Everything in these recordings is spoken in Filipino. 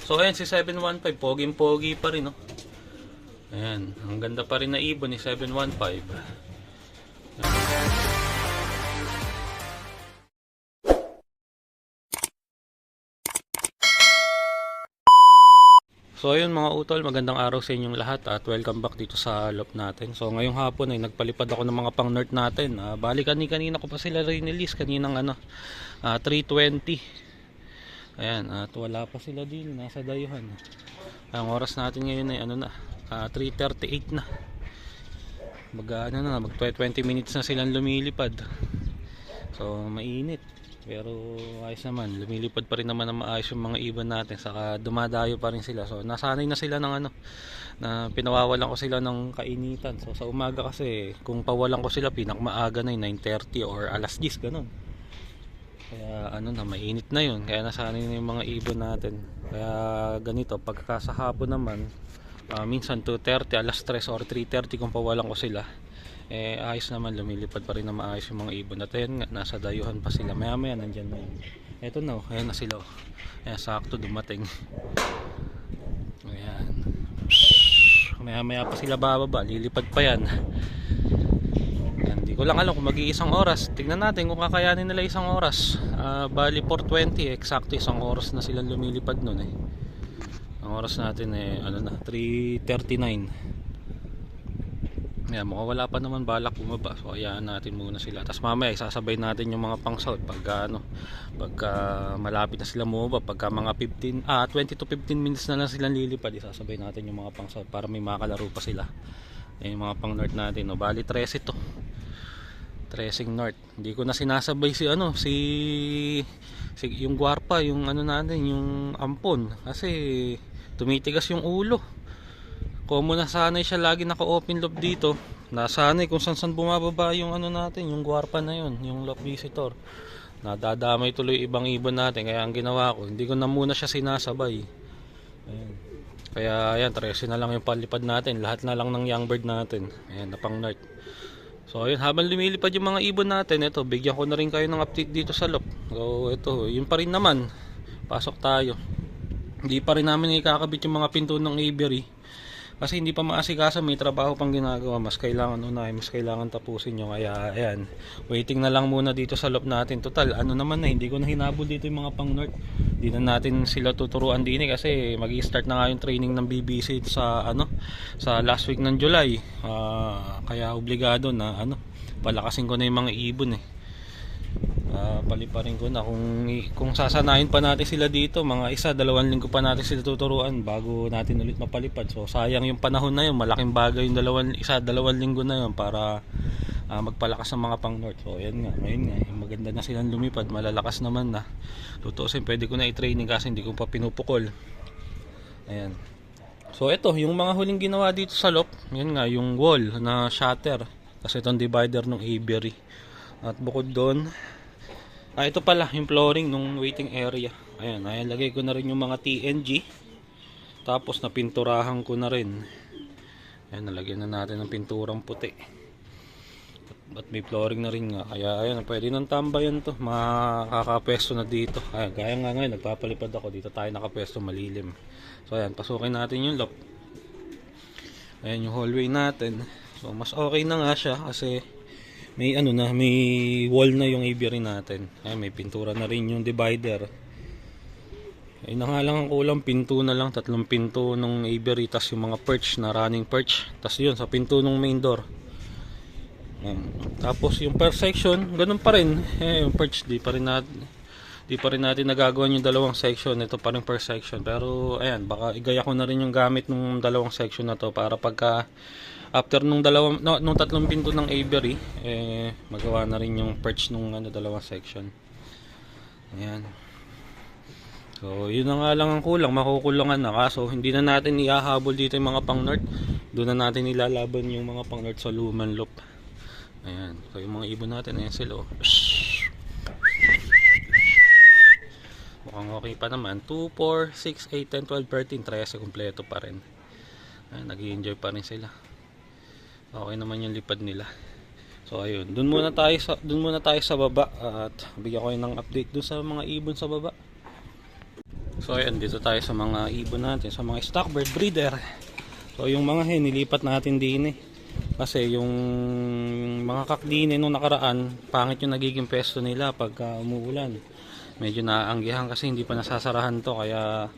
So ayan si 715, poging-pogi pa rin, no. Ayan, ang ganda pa rin na ibon ni 715. So ayun mga utol, magandang araw sa inyong lahat at welcome back dito sa loop natin. So ngayong hapon ay nagpalipad ako ng mga pang nerd natin. Bali kanina ko pa sila release kaninang 3:20. Ayan, at wala pa sila din, nasa dayuhan. Ang oras natin ngayon ay 3:38 na. Mag 20 minutes na silang lumilipad. So mainit. Pero ayos naman, lumilipad pa rin naman na maayos yung mga ibon natin, saka dumadayo pa rin sila. So nasanay na sila ng na pinawawalan ko sila ng kainitan. So sa umaga kasi kung pawalan ko sila pinakmaaga na yung 9:30 or alas 10 ganun. Kaya mainit na yun, kaya nasanay na yung mga ibon natin. Kaya ganito, pagka sa hapon naman, minsan 2:30, alas 3 or 3:30 kung pawalan ko sila, ayos naman, lumilipad pa rin na maayos yung mga ibon. At ayun nga, nasa dayuhan pa sila, maya maya nandyan na yun. Eto na, ayan na sila, ayan, sakto dumating. Ayan, maya maya pa sila bababa, lilipad pa yan. Ayan, hindi ko lang alam kung mag-iisang oras, tignan natin kung kakayanin nila isang oras. Bali 4:20, eksakto isang oras na silang lumilipad nun. Ang oras natin 3:39. Ayan, mukhang wala pa naman balak bumaba. So ayaan natin muna sila. Tapos mamaya isasabay natin yung mga pang south pagka malapit na sila bumaba. Pagka mga 20 to 15 minutes na lang silang lilipad, isasabay natin yung mga pang south para may makalaro pa sila. Ayan yung mga pang north natin. Bali 13 to. 13 north. Hindi ko na sinasabay si yung gwarpa, yung natin, yung ampon. Kasi tumitigas yung ulo. Common na sanay siya lagi naka-open loop dito. Nasanay kung saan bumababa yung natin, yung gwarpa na yun, yung loop visitor. Nadadamay tuloy ibang ibon natin. Kaya ang ginawa ko, hindi ko na muna siya sinasabay. Ayan. Kaya ayan, 13 na lang yung palipad natin. Lahat na lang ng young bird natin. Ayan, na pang north. So ayun, habang lumilipad yung mga ibon natin, ito, bigyan ko na rin kayo ng update dito sa loop. So ito, yun pa rin naman. Pasok tayo. Hindi pa rin namin ikakabit yung mga pinto ng aviary. Kasi hindi pa maasikaso, may trabaho pang ginagawa, mas kailangan unahin, mas kailangan tapusin nyo. Kaya ayan, waiting na lang muna dito sa loop natin. Total, naman na, hindi ko na hinabol dito yung mga pang north. Hindi na natin sila tuturuan din kasi mag-i-start na nga yung training ng BBC sa sa last week ng July. Kaya obligado na palakasin ko na yung mga ibon paliparin ko na kung sasanayin pa natin sila dito, mga 1-2 linggo pa natin sila tuturuan bago natin ulit mapalipad. So sayang yung panahon na yun, malaking bagay yung 1-2 linggo na yun para magpalakas ng mga pang north. So ayan nga, ngayon nga maganda na silang lumipad, malalakas naman na. Tutuusin, pwede ko na i-training kasi hindi ko pa pinupukol. Ayan. So ito, yung mga huling ginawa dito sa loop, yun nga, yung wall na shutter, kasi itong divider ng aviary. At bukod doon, ito pala yung flooring nung waiting area. Ayan, lagay ko na rin yung mga TNG. Tapos napinturahan ko na rin. Ayan, nalagyan na natin ng pinturang puti. At may flooring na rin nga. Kaya ayan, pwede nang tambayan to. Makakapwesto na dito. Ayan, gaya nga ngayon, nagpapalipad ako. Dito tayo nakapwesto, malilim. So ayan, pasukin natin yung loop. Ayan yung hallway natin. So mas okay na nga siya kasi may may wall na yung aviary natin. Ay, may pintura na rin yung divider. Ay na nga lang ang kulang, pinto na lang, 3 pinto ng aviary, tas yung mga perch na running perch, tas yun sa pinto ng main door. Tapos yung per section, ganun pa rin. Yung perch di pa rin natin nagagawa yung 2 section. Ito pa rin per section. Pero ayan, baka igaya ko na rin yung gamit ng 2 section na to para pagka after nung 3 pinto ng aviary, magawa na rin yung perch nung 2 section. Ayan. So yun na nga lang ang kulang, makukulangan na. Kaso hindi na natin ihahabol dito yung mga pang north. Doon na natin ilalaban yung mga pang north sa luman loop. Ayan. So yung mga ibon natin, ayan sila. Mukhang okay pa naman. 2, 4, 6, 8, 10, 12, 13, 13 kompleto pa rin. Ayan, nag-i-enjoy pa rin sila. Okay naman yung lipad nila. So ayun, dun muna tayo sa baba at bigyan ko kayo ng update dun sa mga ibon sa baba. So ayan, dito tayo sa mga ibon natin, sa mga stock bird breeder. So yung mga hen, nilipat natin din eh. Kasi yung mga kakdine nung nakaraan, pangit yung nagiging pesto nila pagka umuulan. Medyo naaanggihan kasi hindi pa nasasarahan to, kaya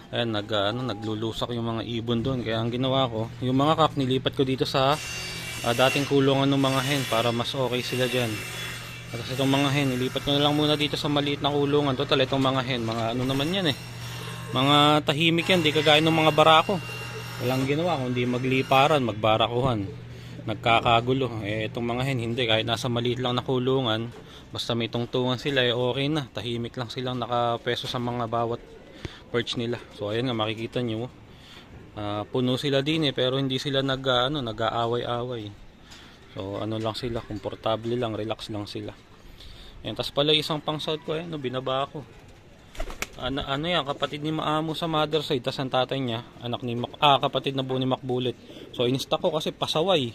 ayan, naglulusak yung mga ibon doon. Kaya ang ginawa ko, yung mga kak nilipat ko dito sa dating kulungan ng mga hen para mas okay sila dyan. At itong mga hen, nilipat ko na lang muna dito sa maliit na kulungan. Total, itong mga hen, mga ano naman yan eh. Mga tahimik yan, di kagaya ng mga barako. Walang ginawa kundi magliparan, magbarakuhan. Nagkakagulo. Itong mga hen, hindi. Kahit nasa maliit lang na kulungan, basta may tungtungan sila, okay na. Tahimik lang silang nakapeso sa mga bawat perch nila. So ayan nga, makikita nyo. Puno sila din eh, pero hindi sila nag-aaway-away. So ano lang sila, komportable lang, relax lang sila. Ayan, tas pala isang pang south ko, binaba ko. Ano yan, kapatid ni Maamo sa mother side, tas ang tatay niya, kapatid na buo ni Macbulit. So in-stock ko kasi pasaway.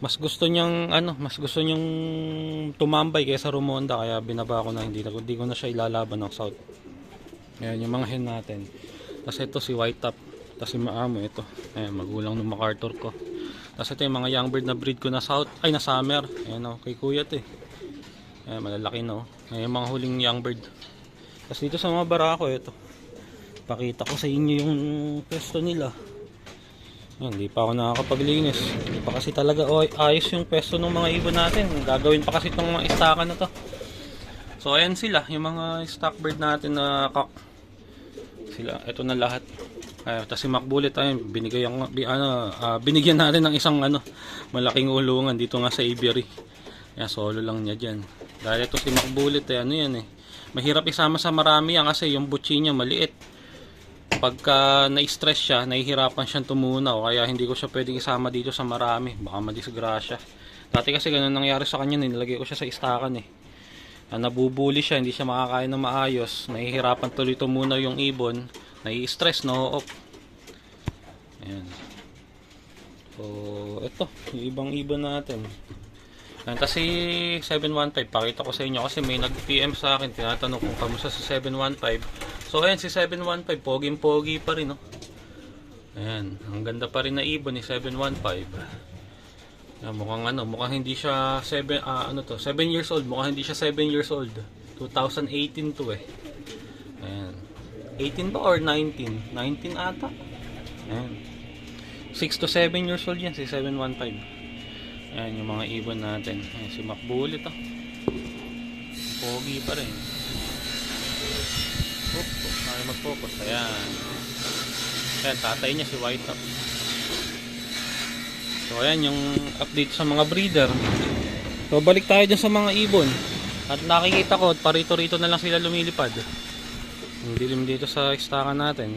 Mas gusto niyang tumambay kaysa rumonda, kaya binaba ko na, hindi ko na siya ilalaban ng south. Ayan yung mga hen natin. Tas ito si White Top, tas si Maamo ito. Ayan, magulang ng MacArthur ko. Tas ito yung mga young bird na breed ko na south, na summer. Ayan kay kuya to eh. Ayan, malalaki na Ayan yung mga huling young bird. Tapos dito sa mga barako, ito pakita ko sa inyo yung pesto nila. Hindi pa ako nakakapaglinis, hindi pa kasi talaga ayos yung pesto ng mga ibon natin. Gagawin pa kasi itong mga istakan na to. So ayan sila, yung mga stock bird natin na kak sila, ito na lahat. Tapos si Macbulit, binigyan natin ng isang malaking ulungan dito nga sa aviary. Solo lang niya dyan. Dahil ito si Macbulit yan mahirap isama sa marami yan kasi yung butchi niya maliit. Pagka na-stress siya, nahihirapan siyang tumunaw, kaya hindi ko siya pwedeng isama dito sa marami, baka madisgrasya. Dati kasi ganun nangyari sa kanya, nilagay ko siya sa istakan nabubuli siya, hindi siya makakain na maayos, nahihirapan tuloy tumunaw yung ibon, nai-stress, no-off. Ayan. So ito yung ibang ibon natin. Kasi 715, pakita ko sa inyo kasi may nag-PM sa akin, tinatanong kung kamusta sa 715. So ayan si 715, poging-pogi pa rin Ayan, ang ganda pa rin na ibon ni 715. Mukhang hindi siya 7 years old, mukhang hindi siya 7 years old. 2018 to Ayan. 18 ba or 19? 19 ata. Ayan. 6 to 7 years old yan si 715. Ayan yung mga ibon natin. Ayan si Macbulit pogi pa rin. Kaya mag-focus. Ayan. Ayan, tatay niya si White Top. So ayan yung update sa mga breeder. So balik tayo dyan sa mga ibon. At nakikita ko, parito-rito na lang sila lumilipad. Ang dilim dito sa istakan natin.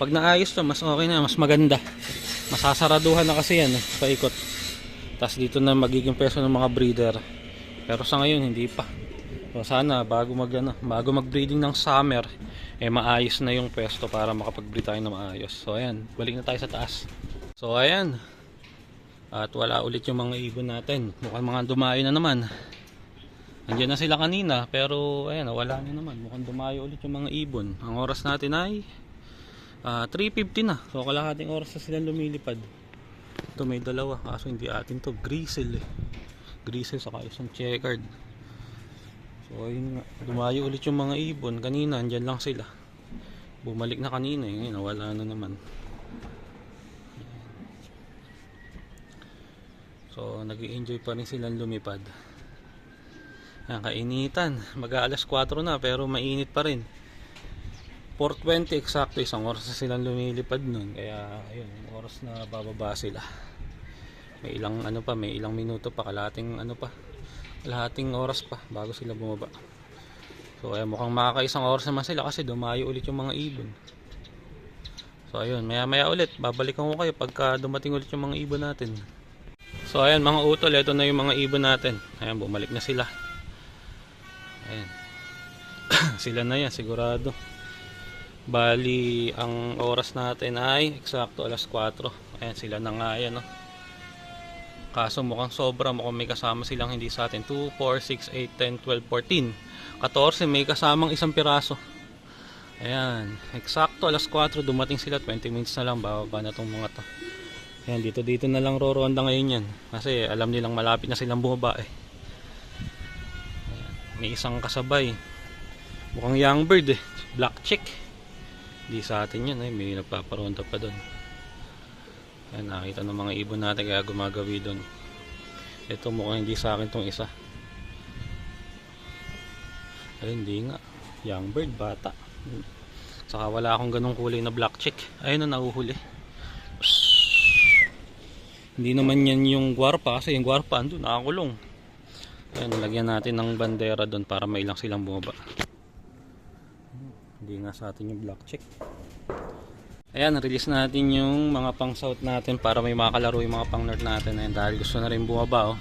Pag naayos to, mas okay na, mas maganda. Masasaraduhan na kasi yan paikot. Tapos dito na magiging peso ng mga breeder. Pero sa ngayon hindi pa. So sana bago mag-breeding ng summer, maayos na yung pesto para makapag-breed tayo na maayos. So ayan, balik na tayo sa taas. So ayan. At wala ulit yung mga ibon natin. Mukhang mga dumayo na naman. Andiyan na sila kanina, pero ayan, wala na naman. Mukhang dumayo ulit yung mga ibon. Ang oras natin ay 3:50 na. So kalahating oras na sila lumilipad. Ito may dalawa, kaso hindi atin to, Grisel Grisel saka isang checkered. So ayun nga, dumayo ulit yung mga ibon. Kanina andyan lang sila, bumalik na kanina ngayon wala na naman. So nag-i-enjoy pa rin silang lumipad. Kainitan, mag-aalas 4 na pero mainit pa rin. 4:20 eksakto, isang oras na silang lumilipad nun. Kaya ayun, oras na bababa sila. May ilang minuto pa, kalahating oras pa bago sila bumaba. So ayun, mukhang makakaisang oras naman sila kasi dumayo ulit yung mga ibon. So ayun, maya ulit babalikan ko kayo pagka dumating ulit yung mga ibon natin. So ayan mga utol, ito na yung mga ibon natin. Ayan, bumalik na sila. Ayan. Sila na yan sigurado. Bali ang oras natin ay eksakto alas 4. Ayan sila na nga yan Kaso mukhang mukhang may kasama silang hindi sa atin. 2, 4, 6, 8, 10, 12, 14 14 may kasamang isang piraso. Ayan, eksakto alas 4 dumating sila, 20 minutes na lang bababa na tong mga to. Ayan, dito na lang roronda ngayon yan. Kasi alam nilang malapit na silang bumaba eh. Ayan, may isang kasabay. Mukhang young bird eh, black chick. Di sa atin yan eh, may nagpaparonda pa doon. Ayan, nakita ng mga ibon natin kaya gumagawi doon. Ito mukhang hindi sa akin tong isa. Ay, hindi nga. Young bird, bata. Saka wala akong ganong kulay na black chick. Ayun na, nahuhuli. Hindi naman yan yung gwarpa kasi yung gwarpa andun, nakakulong. Ayun, lagyan natin ng bandera doon para mailang silang bumaba. Hindi nga sa atin yung black chick. Ayan, release natin yung mga pang south natin para may makakalaro yung mga pang north natin. Ayan, dahil gusto na rin bumaba oh.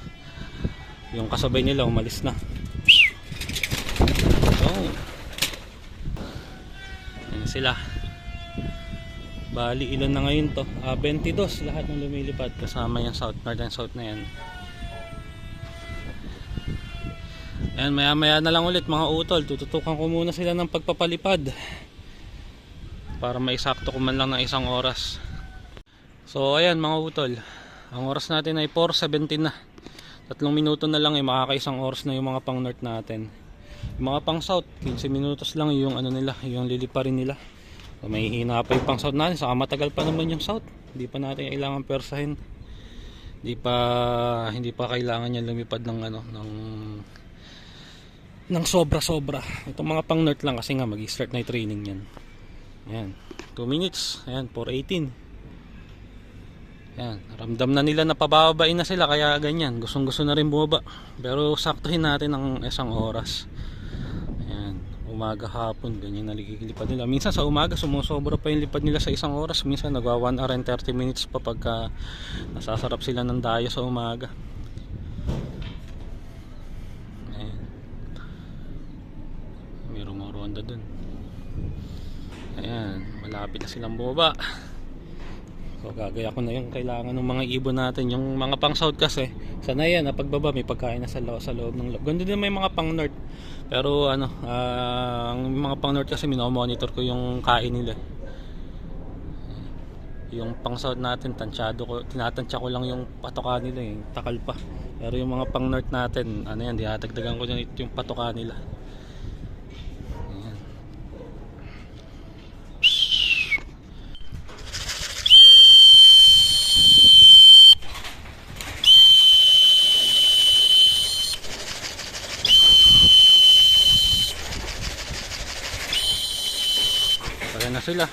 Yung kasabay nila umalis na. Oh. Ayan sila. Bali ilan na ngayon to? 22 lahat ng lumilipad kasama yung south, north and south na yan. Ayan, maya maya na lang ulit mga utol. Tututukan ko muna sila ng pagpapalipad para maisakto ko man lang ng isang oras. So ayan mga utol, ang oras natin ay 4:17 na. 3 minuto na lang ay makakaisang oras na yung mga pang north natin. Yung mga pang south 15 minutos lang yung ano nila, yung liliparin nila. So, may hina pa yung pang south natin, saka matagal pa naman yung south. Hindi pa natin kailangan persahin. Hindi pa kailangan yan lumipad ng ano, ng sobra-sobra. Itong mga pang north lang kasi nga mag-start na yung training yan. Ayan, 2 minutes. Ayan, 4:18. Ayan, ramdam na nila na pababain na sila kaya ganyan. Gustong-gusto na rin bumaba. Pero saktuhin natin ng isang oras. Ayan, umaga hapon ganyan naligilipad nila. Minsan sa umaga sumusobra pa yung lipad nila sa isang oras. Minsan nagwa 1 hour and 30 minutes pa pagka nasasarap sila ng dayo sa umaga. Ayan, may rumoronda dun. Ayan, malapit na silang bumaba. So gagaya ko na yung kailangan ng mga ibon natin. Yung mga pang south kasi sanay yan na pagbaba may pagkain na sa loob ng loob. Ganda din may mga pang north. Pero ano, ang mga pang north kasi minomonitor ko yung kain nila. Yung pang south natin tinatansya ko lang yung patoka nila eh, takal pa. Pero yung mga pang north natin, ano yan, dinadagdagan ko yung patoka nila. Na sila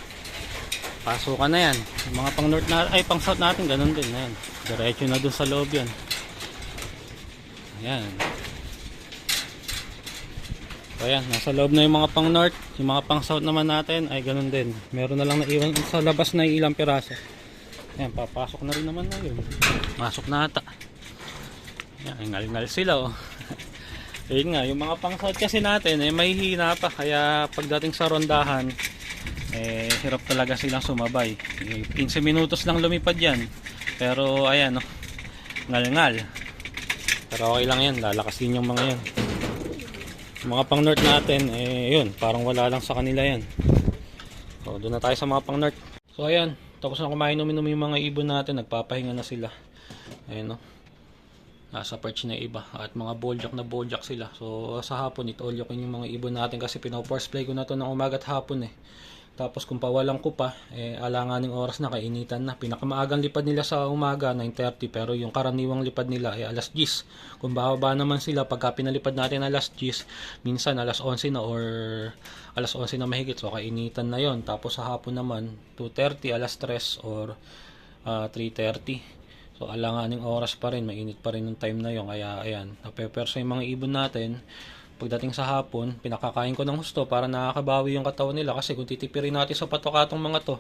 pasukan na yan yung mga pang north na ay pang south natin ganun din ayan, diretso na dun sa loob yan. Ayan, so ayan, nasa loob na yung mga pang north. Yung mga pang south naman natin ay ganun din, meron na lang naiwan sa labas na ilang piraso. Ayan, papasok na rin naman na yun, masok na ata. Ayan, ngal-ngal sila oh. Ayun nga, yung mga pang south kasi natin eh mahihina pa, kaya pagdating sa rondahan eh hirap talaga silang sumabay. 15 minutos lang lumipad yan, pero ayan no, ngal-ngal. Pero okay lang yan, lalakas din yung mga yan. Yung mga pang north natin eh yun, parang wala lang sa kanila yan. So doon na tayo sa mga pang north. So ayan, tapos na kumain uminom yung mga ibon natin, nagpapahinga na sila. Ayan no, nasa perch na iba at mga boljak sila. So sa hapon ito-olyokin yung mga ibon natin kasi pino-force play ko na to ng umaga at hapon eh. Tapos kung pawalan ko pa, alanganing oras na, kainitan na. Pinakamaagang lipad nila sa umaga, 9:30. Pero yung karaniwang lipad nila ay alas 10. Kung bababa naman sila, pagka pinalipad natin alas 10, minsan alas 11 na or alas 11 na mahigit. So kainitan na yon. Tapos sa hapon naman, 2:30, alas 3 or 3:30. So alanganing oras pa rin, mainit pa rin yung time na yon. Kaya ayan, napepersa yung mga ibon natin. Pagdating sa hapon, pinakakain ko ng husto para nakakabawi yung katawan nila. Kasi kung titipirin natin sa patokatong mga to,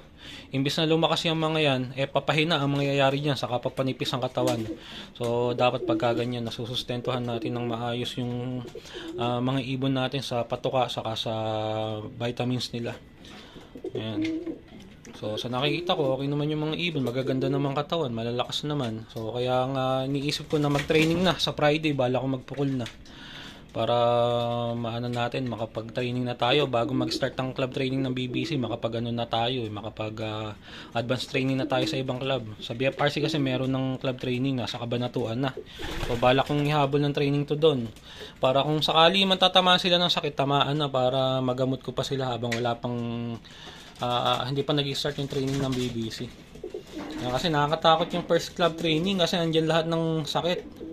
imbis na lumakas yung mga yan, papahina ang mangyayari dyan, saka papanipis ang katawan. So dapat pagka ganyan, nasusustentuhan natin ng maayos yung mga ibon natin sa patoka, saka sa vitamins nila. Ayan. So sa nakikita ko, okay naman yung mga ibon, magaganda naman katawan, malalakas naman. So kaya nga iniisip ko na mag-training na sa Friday, bala ko magpukul na. para maano natin, makapag-training na tayo bago mag-start ang club training ng BBC, makapag ano na tayo, makapag advanced training na tayo sa ibang club. Sa BFRC kasi meron ng club training na sa Kabanatuan na. So balak kong ihabol ng training to doon. Para kung sakali man tatamaan sila ng sakit, tamaan na para magamot ko pa sila habang wala pang hindi pa nag-start yung training ng BBC. Kasi nakakatakot yung first club training kasi andyan lahat ng sakit.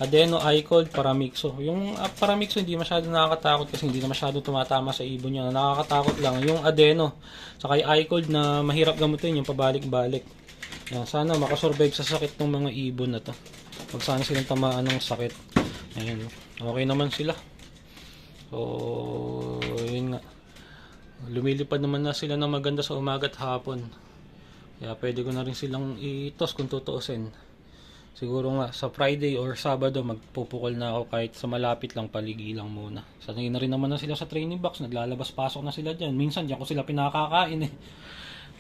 Adeno, I-cold, Paramixo. Yung Paramixo hindi masyado nakakatakot kasi hindi na masyado tumatama sa ibon niya. Nakakatakot lang yung Adeno. Saka yung I-cold na mahirap gamutin, yung pabalik-balik. Yan, sana makasurvive sa sakit ng mga ibon na to. Huwag sana silang tamaan ng sakit. Ayan, okay naman sila. So, yun nga. Lumilipad naman na sila ng maganda sa umaga at hapon. Kaya pwede ko na rin silang i-toss kung tutuusin. Siguro nga sa Friday or Sabado magpupukol na ako kahit sa malapit lang, paligi lang muna. Sanay na rin naman na sila sa training box, naglalabas-pasok na sila dyan. Minsan dyan ko sila pinakakain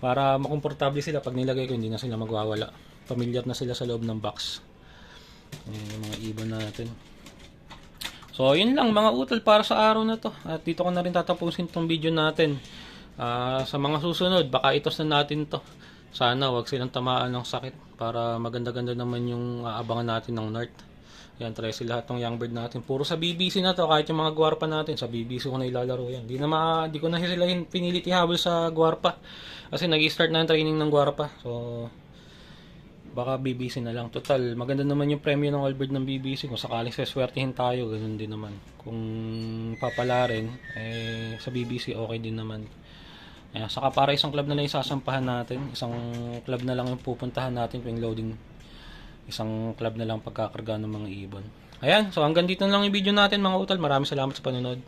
para makomportable sila pag nilagay ko, hindi na sila magwawala. Familiar na sila sa loob ng box. Ayan yung mga ibon natin. So yun lang mga utol para sa araw na to. At dito ko na rin tatapusin tong video natin. Sa mga susunod, baka itos na natin to. Sana wag silang tamaan ng sakit para maganda-ganda naman yung aabangan natin ng North. Yan, try sila lahat ng young bird natin. Puro sa BBC na to, kahit yung mga gwarpa natin, sa BBC ko na ilalaro yan. Di ko na sila pinilit ihabol sa gwarpa. Kasi nag-start na yung training ng gwarpa. So, baka BBC na lang. Total, maganda naman yung premyo ng all bird ng BBC. Kung sakaling seswertihin tayo, ganun din naman. Kung papala rin, sa BBC okay din naman. Ayan, saka para isang club na lang isasampahan natin, isang club na lang yung pupuntahan natin tuwing loading, isang club na lang pagkakarga ng mga ibon. Ayan, so hanggang dito na lang yung video natin mga utol. Maraming salamat sa panonood.